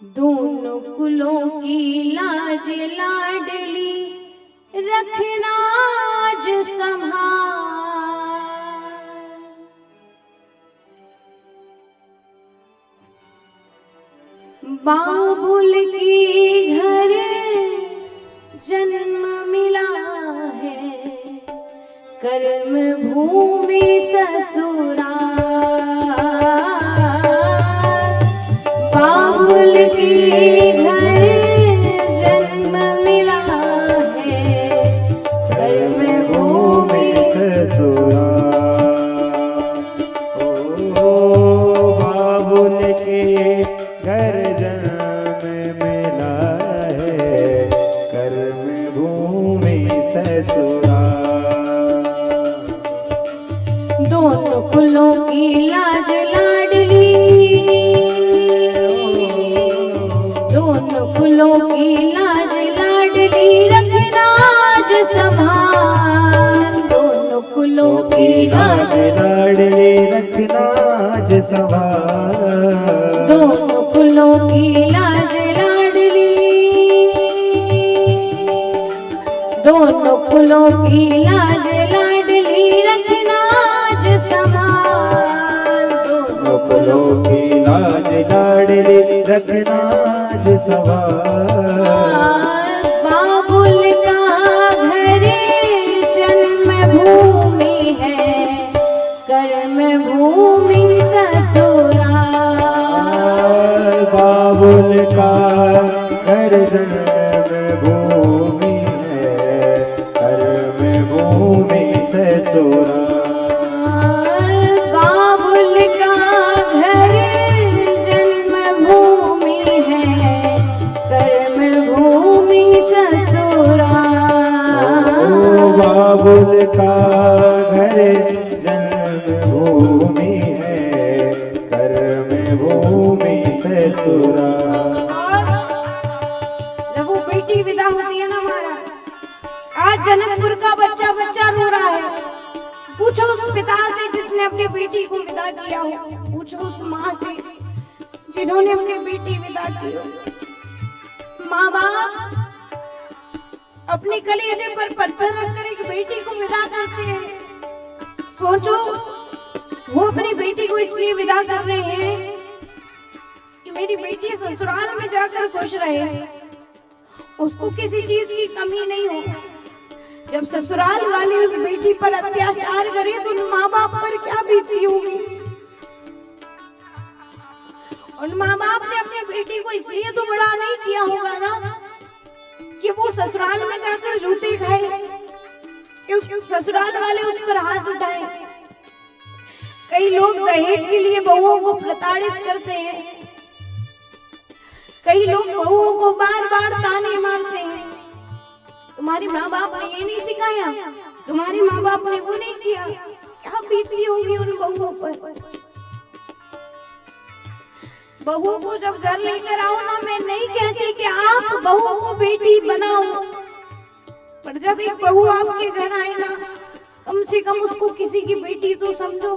दोनों कुलों की लाज लाडली रखना आज संभाल। बाबुल की घर जन्म मिला है, कर्म भूमि ससुराल। बाबुल की घर जन्म मिला है, कर्म भूमि ससुराल। ओ बाबुल के घर जन्म मिला है, कर्म भूमि ससुराल। दोनों कुलों की लाज लाडली, दोनों कुलों की लाज लाडली रखना आज संभाल। दोनों कुलों की लाज लाडली रखना आज संभाल। दोनों कुलों की लाज लाडली, दोनों कुलों की लाज लाडली रखना आज संभाल। दोनों कुलों की लाज लाडली रखना आज संभाल। बाबुल का घर जन्म भूमि है, कर्म भूमि ससुराल। बाबुल का घर जन्म भूमि है, कर्म भूमि ससुराल। बाबुल का घर जन्म भूमि है, कर्म भूमि ससुराल। बाबुल का घर जन्म भूमि है, कर्म भूमि ससुराल। जब वो बेटी विदा होती है ना हमारा, आज जनकपुर का बच्चा बच्चा रो रहा है। पूछो उस पिता से जिसने अपनी बेटी को विदा किया हो, पूछो उस माँ से जिन्होंने अपनी बेटी विदा की हो। माँ बाप अपने कलेजे पर पत्थर रखकर एक बेटी को विदा करते हैं। सोचो वो अपनी बेटी को इसलिए विदा कर रहे हैं कि मेरी बेटी ससुराल में जाकर खुश रहे, उसको किसी चीज की कमी नहीं हो। जब ससुराल वाले उस बेटी पर अत्याचार करें तो उन माँ बाप पर क्या बीती होगी। उन माँ बाप ने अपनी बेटी को इसलिए तो बड़ा नहीं किया होगा ना कि वो ससुराल में जाकर जूते खाए, कि उस ससुराल वाले उस पर हाथ उठाए। कई लोग दहेज के लिए बहुओं को प्रताड़ित करते हैं, कई लोग बहुओं को बार बार ताने मारते हैं। तुम्हारे माँ बाप ने ये नहीं सिखाया, तुम्हारे माँ बाप ने वो नहीं किया, क्या बीतती होगी उन बहुओं पर। बहू को जब घर लेकर आओ ना, मैं नहीं कहती कि आप बहू को बेटी बनाओ, पर जब एक बहू आपके घर आए ना, कम से कम उसको किसी की बेटी तो समझो।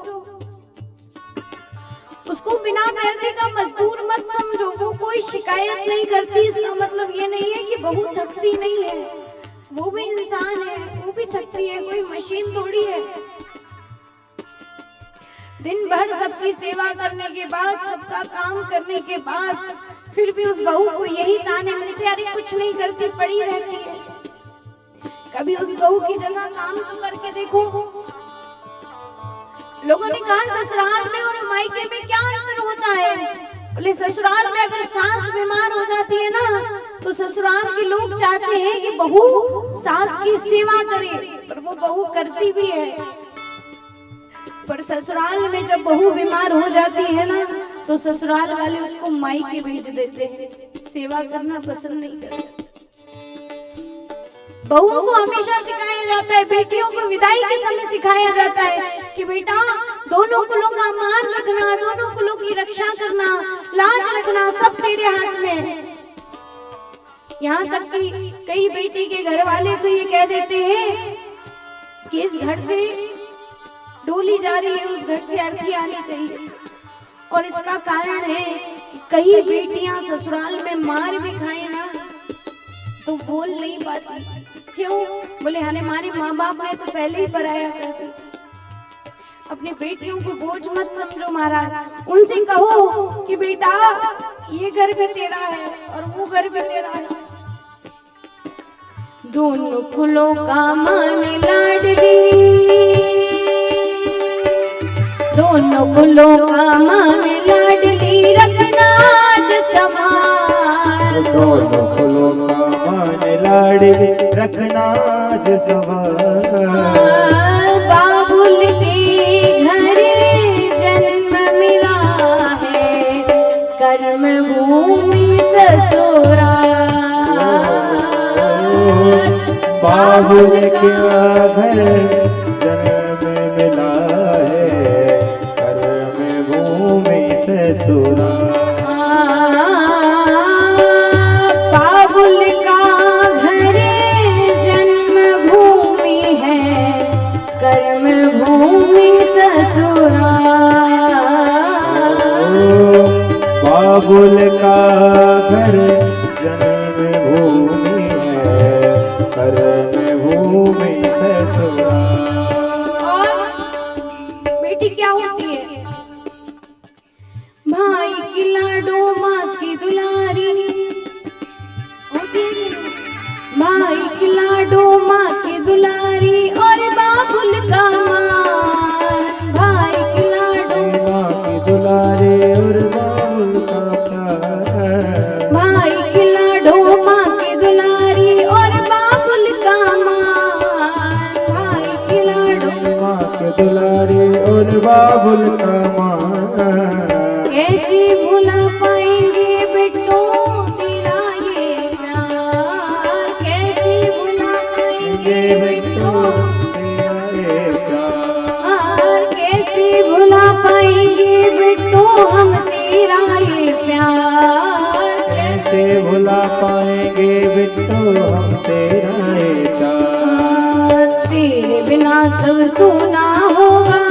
उसको बिना पैसे का मजदूर मत समझो। वो कोई शिकायत नहीं करती, इसका मतलब ये नहीं है कि बहू थकती नहीं है। वो भी इंसान है, वो भी थकती है, कोई मशीन थोड़ी है। दिन भर सबकी सेवा करने के बाद, सबका काम करने के बाद, फिर भी उस बहू को यही ताने मिलते, अरे कुछ नहीं करती, पड़ी रहती है। कभी उस बहू की जगह काम तो करके देखो। लोगों ने कहा ससुराल में और मायके में क्या अंतर होता है? बोले ससुराल में अगर सास बीमार हो जाती है ना, तो ससुराल के लोग चाहते हैं कि बहू सास की सेवा करे, पर वो बहू करती भी है। पर ससुराल में जब बहू बीमार हो जाती है ना, तो ससुराल वाले उसको मायके भेज देते हैं, सेवा करना पसंद नहीं करते। बहुओं को हमेशा सिखाया जाता है, बेटियों को विदाई के समय सिखाया जाता है कि बेटा दोनों कुलों का मान रखना, दोनों कुलों की रक्षा करना, लाज रखना सब तेरे हाथ में है। यहाँ तक कि कई बेटी के घर वाले तो ये कह देते हैं कि इस घर से डोली जा रही है, उस घर से अर्थी आनी चाहिए। और इसका कारण है कि कई बेटियां ससुराल में मार भी खाए ना तो बोल नहीं पाती। क्यों? बोले हमारे माँ बाप ने तो पहले ही पराया कर दी। अपनी बेटियों को बोझ मत समझो महाराज। उनसे कहो कि बेटा ये घर भी तेरा है और वो घर भी तेरा है। दोनों कुलों का मान लाडली, दोनों कुलों का मान लाडली, रखना ज समान। दोनों कुलों का मान लाडली, रखना ज समान। बाबुल के घरे जन्म मिला है, कर्म भूमि ससुराल। बाबुल के घर जन्म मिला है, कर्म भूमि ससुराल। बाबुल का घरे जन्म भूमि है, कर्म भूमि ससुराल। बाबुल का घर जन्म भूमि है, कर्म भूमि ससुराल। और बेटी क्या होती है? भाई की लाडो माँ की दुलारी होती है। भाई की लाडो माँ की दुलारी और बाबुल का मान। भाई की लाडो माँ की दुलारी और बाबुल का प्यार। भाई की लाडो माँ की दुलारी और बाबुल का मान। भाई की लाडो माँ की दुलारी और बाबुल का मान। कैसे भुला पाएंगे बेटो तेरा ये प्यार। कैसे भुला पाएंगे बेटो तेरा ये प्यार। कैसे भुला पाएंगे बेटो हम तेरा ये प्यार। कैसे भुला पाएंगे बिट्टू हम तेरा ये प्यार। तेरे बिना सब सुना होगा,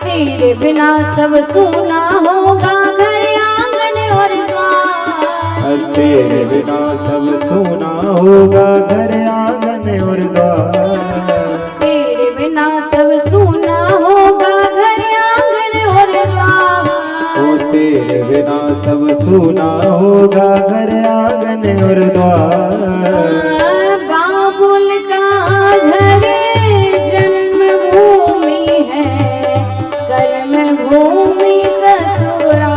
तेरे बिना सब सुना होगा, घर आंगन और द्वार। तेरे बिना सब सुना होगा, घर आंगन और द्वार। तेरे बिना सब सुना होगा, घर आंगन और द्वार। ओ तेरे बिना सब सुना होगा, घर आंगन और द्वार। बाबुल का घरे जन्म भूमि है, कर्म भूमि ससुराल।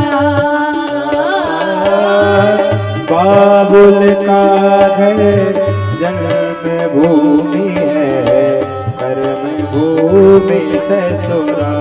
बाबुल का घर जन्म भूमि है, कर्म भूमि ससुराल।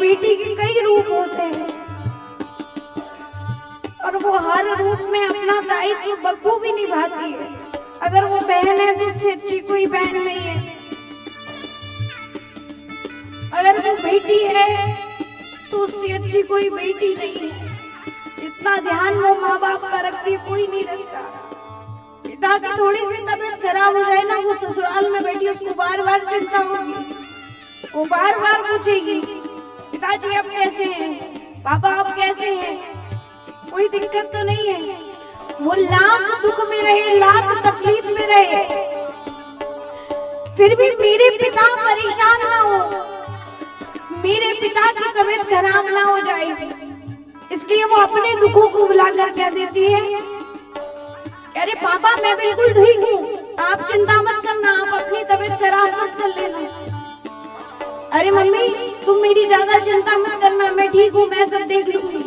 बेटी के कई रूप होते हैं और वो हर रूप में अपना दायित्व बखूबी निभाती है। अगर वो बहन है तो उससे अच्छी कोई बहन नहीं है, अगर वो बेटी है तो उससे अच्छी कोई बेटी नहीं है। इतना ध्यान वो माँ बाप का रखती है, कोई नहीं रखता। पिता की थोड़ी सी तबीयत खराब हो जाए ना, वो ससुराल में बैठी उसको बार बार चिंता होगी, वो बार बार पूछेगी पिताजी आप कैसे हैं, पापा आप कैसे हैं, कोई दिक्कत तो नहीं है। वो लाख दुख में रहे, लाख तकलीफ में रहे, फिर भी मेरे पिता परेशान ना हो, मेरे पिता की तबीयत खराब ना हो जाए, इसलिए वो अपने दुखों को बुलाकर कह देती है, अरे पापा मैं बिल्कुल ठीक हूँ, आप चिंता मत करना, आप अपनी तबीयत खराब मत कर लेना। अरे मम्मी तुम मेरी ज्यादा चिंता मत करना, मैं ठीक हूँ, मैं सब देख लूंगी।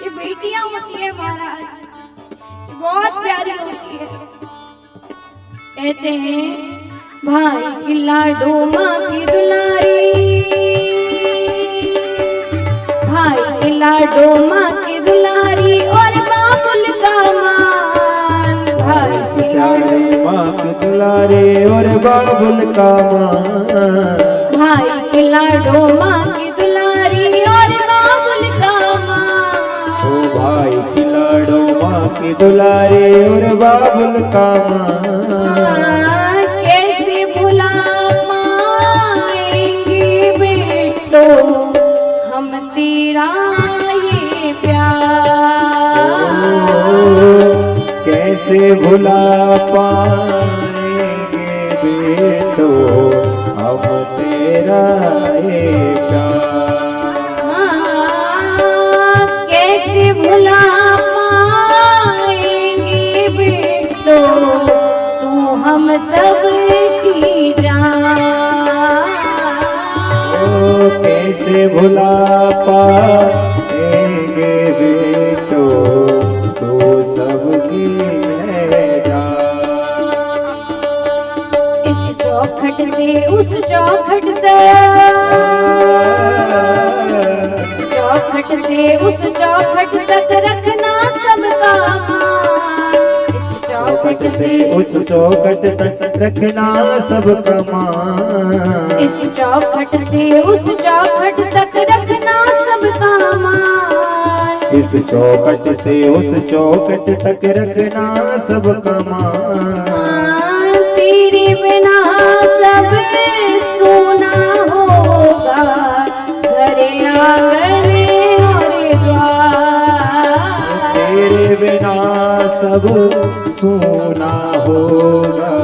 ये बेटियां होती है महाराज, बहुत प्यारी होती है। कहते हैं भाई की लाडो माँ की दुलारी, भाई की लाडो माँ की दुलारी और बाबुल का मान, भाई की लाडो माँ की दुलारी और बाबुल का मान, भाई की लाडो माँ की दुलारी और बाबुल का मान, ओ भाई की लाडो माँ की दुलारी और बाबुल का मान। कैसे भुला पाएंगे बेटो हम तेरा ये प्यार, कैसे भुला पाएंगे बेटो हम तेरा ये प्यार, कैसे भुला पाएंगे बेटो तू हम सब की जान, ओ कैसे भुला पाएंगे बेटो तो सबकी है जान। इस चौखट से उस चौखट तक, इस चौखट से उस चौखट तक रखना सबका मान, इस चौखट से उस चौखट तक रखना सबका मान, इस चौखट से उस चौखट तक रखना सबका मान, इस चौखट से उस चौखट तक रखना सबका मान। तेरे बिना सब सोना होगा, घर आंगन और द्वार, तेरे बिना सब सोना होगा,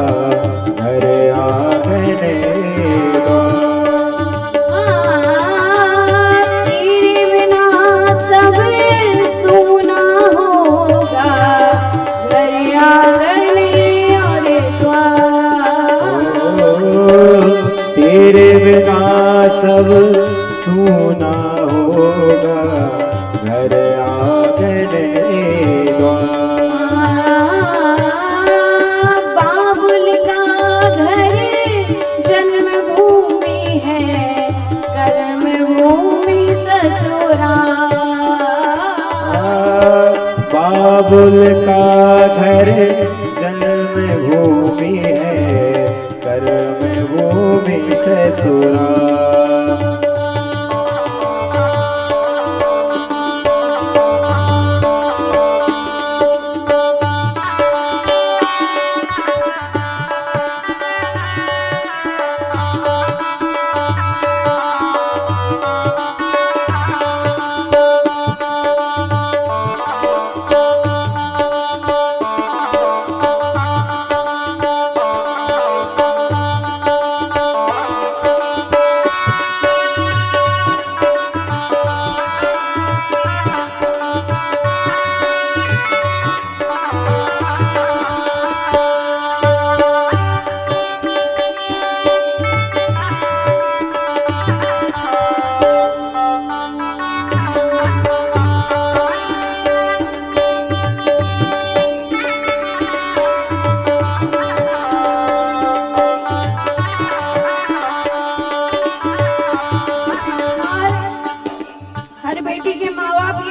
घर आंगन तेरे बिना सब सोना होगा, घर आंगन और द्वार, तेरे बिना सब सोना होगा, घर आंगन द्वार। बाबुल का घर जन्मभूमि है, कर्मभूमि ससुराल, बाबुल का घर जन्मभूमि है, कर्मभूमि ससुराल।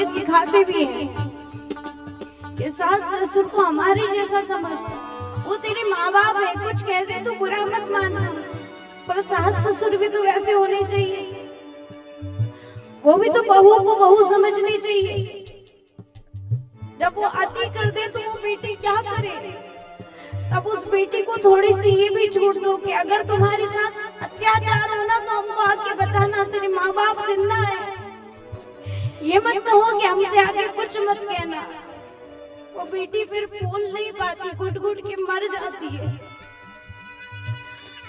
सिखाते भी हैं कि सास ससुर को हमारे जैसा समझ, वो तेरे माँ बाप है, कुछ कह दे तो बुरा मत मानना, पर सास ससुर भी तो वैसे होने चाहिए, वो भी तो बहू को बहू समझनी चाहिए। जब वो अति कर दे तो वो बेटी क्या करे? तब उस बेटी को थोड़ी सी ये भी छूट दो कि अगर तुम्हारे साथ अत्याचार हो ना तो हमको आके बताना, तेरे माँ बाप जिंदा है। ये मत कहो कि हमसे आगे कुछ मत कहना। वो बेटी फिर बोल नहीं पाती, घुट घुट के मर जाती है।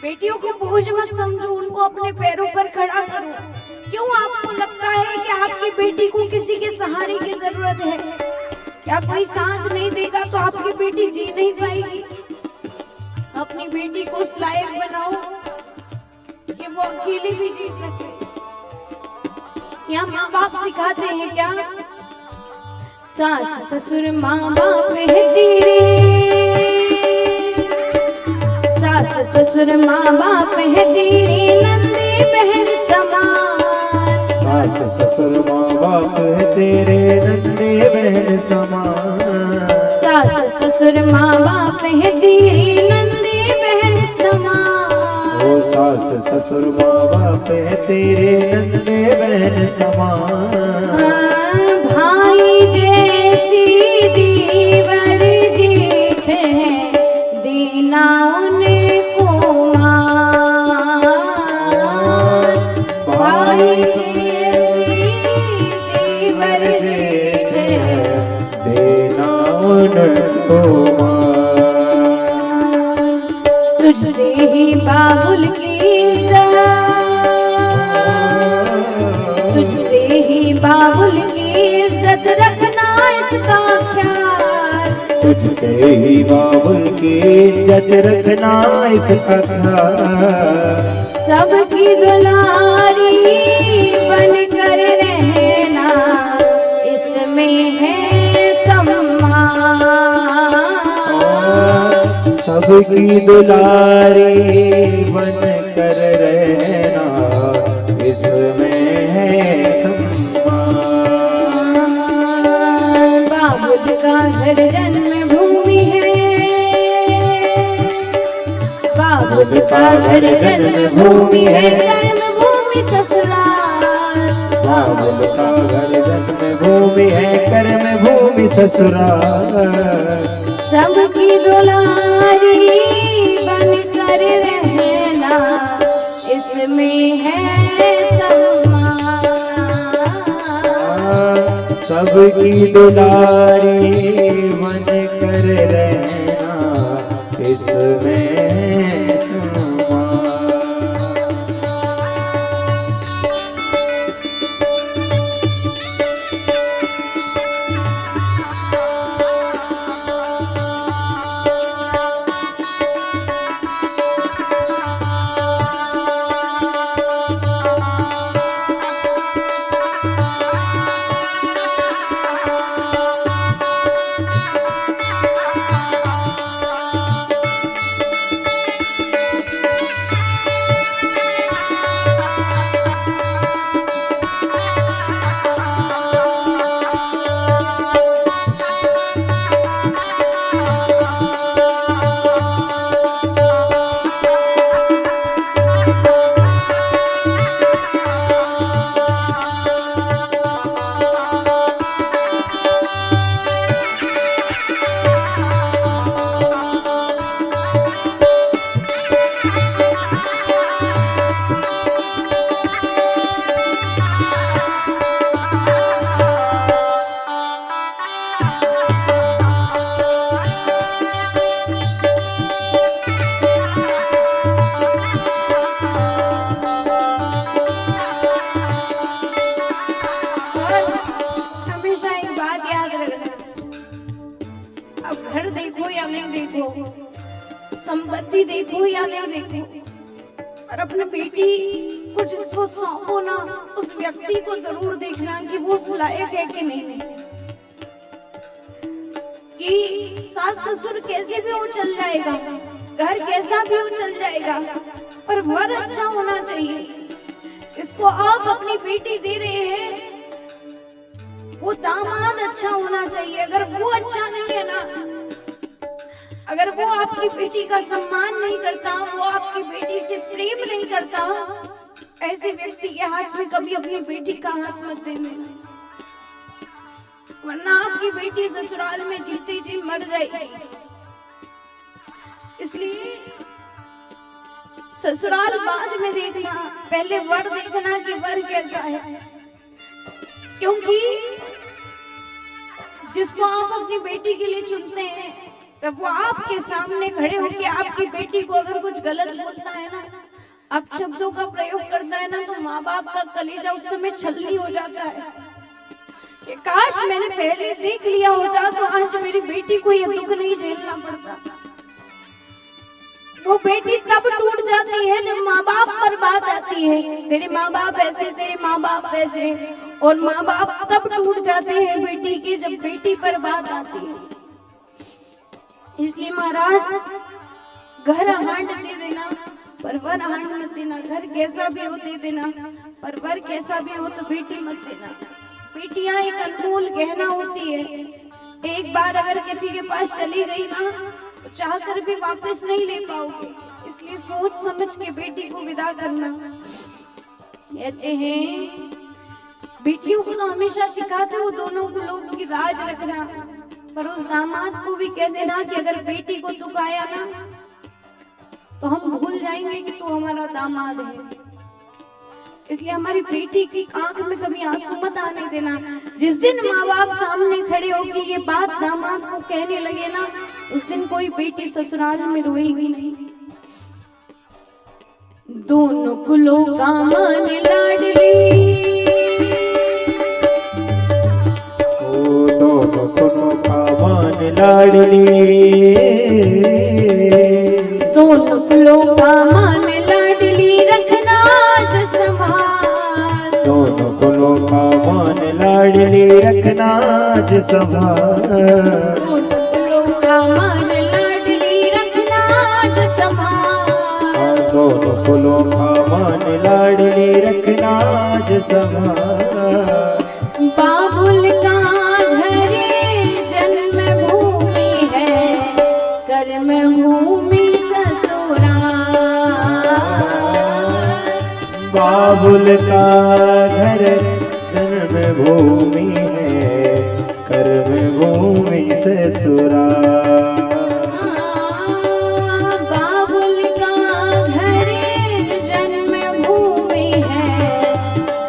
बेटियों को बोझ मत समझो, उनको अपने पैरों पर खड़ा करो। क्यों आपको लगता है कि आपकी बेटी को किसी के सहारे की जरूरत है? क्या कोई साथ नहीं देगा तो आपकी बेटी जी नहीं पाएगी? अपनी बेटी को उस लायक बनाओ कि वो अकेली भी जी सके। क्या माँ बाप सिखाते हैं क्या? सास ससुर माँ बाप है तेरे, सास ससुर माँ बाप है तेरे, नंदी बहन समान। सास ससुर माँ बाप है तेरे, नन्हे बहन समान। सास ससुर माँ बाप है तेरे, नंदी बहन समान। ओ सास ससुर माँ बाप है तेरे, नन्हे बहन समान। भाई जैसी दीवर जेठ है, देना उनको मान। भाई जैसी दीवर जेठ है, देना उनको मान। तुझसे ही बाबुल की इज्जत, तुझसे ही बाबुल की इज्जत, रखना इसका ख्याल। तुझसे ही बाबुल की इज्जत, रखना इसका ख्याल। सबकी दुलारी बन कर रहना, इसमें है सम्मान। सबकी दुलारी बन कर रहना, इसमें है सम्मान। बाबुल का घर जन्मभूमि है, बाबुल का घर जन्मभूमि है, कर्मभूमि ससुराल। बाबुल का घर जन्मभूमि है, कर्मभूमि ससुराल। सबकी दुलारी बन कर रहना, इसमें है सम्मान। सबकी दुलारी बन कर रहना, इसमें है सम्मान। संपत्ति देखो या नहीं देखो, पर अपनी बेटी को जिसको सौंपो ना, उस व्यक्ति को जरूर देखना कि वो उस लायक है कि नहीं। कि सास ससुर कैसे भी वो चल जाएगा, घर कैसा भी वो चल जाएगा, पर वर अच्छा होना चाहिए। जिसको आप अपनी बेटी दे रहे हैं वो दामाद अच्छा होना चाहिए। अगर वो अच्छा नहीं है ना, अगर वो आपकी बेटी का सम्मान नहीं करता, वो आपकी बेटी से प्रेम नहीं करता, ऐसे व्यक्ति के हाथ में कभी अपनी बेटी का हाथ मत देना। वरना आपकी बेटी ससुराल में जीते जी मर जाएगी। इसलिए ससुराल बाद में देखना, पहले वर देखना कि वर कैसा है, क्योंकि जिसको आप अपनी बेटी के लिए चुनते हैं तब वो आपके सामने खड़े होकर आपकी बेटी को अगर कुछ गलत बोलता है ना, आप शब्दों का प्रयोग करता है ना, तो माँ बाप का कलेजा उस समय छलनी हो जाता है कि काश मैंने पहले देख लिया होता तो आज मेरी बेटी को ये दुख नहीं झेलना पड़ता। वो बेटी तब टूट जाती है जब माँ बाप पर बात आती है, तेरे माँ बाप ऐसे, तेरे माँ बाप वैसे, और माँ बाप तब टूट जाते हैं बेटी के जब बेटी पर बात आती है। इसलिए महाराज घर हांड दे देना पर वर हांड मत देना, घर कैसा भी हो दे देना पर वर कैसा भी हो तो बेटी मत देना। बेटियां एक अनमोल गहना होती है, एक बार अगर किसी के पास चली गई ना तो चाह कर भी वापस नहीं ले पाओगे, इसलिए सोच समझ के बेटी को विदा करना। कहते हैं बेटियों को तो हमेशा सिखाते हो दोनों को लोग की राज रखना, पर उस दामाद को भी कह देना कि अगर बेटी को दुख आया ना तो हम भूल जाएंगे कि तू हमारा दामाद है। इसलिए हमारी बेटी की आंख में कभी आंसू मत आने देना। जिस दिन माँ बाप सामने खड़े होकर ये बात दामाद को कहने लगे ना, उस दिन कोई बेटी ससुराल में रोएगी नहीं। दोनों कुलों का मान लाडली, दोनों कुलों का मान लाडली, दोनों कुलों का मान लाडली रखना ज संभाल, दोनों कुलों का मान लाडली रखना ज संभाल, दोनों कुलों का मान लाडली रखना ज संभाल, दोनों कुलों का मान लाडली रखना ज संभाल। बाबुल का घर जन्म भूमि है, कर्म भूमि ससुराल, बाबुल का घर जन्म भूमि है, कर्म भूमि ससुराल। बाबुल का घर जन्म भूमि है,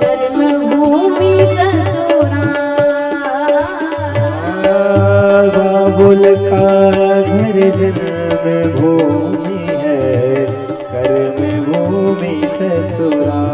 कर्म भूमि ससुराल, बाबुल का घर जन्म भूमि है, कर्म भूमि ससुराल।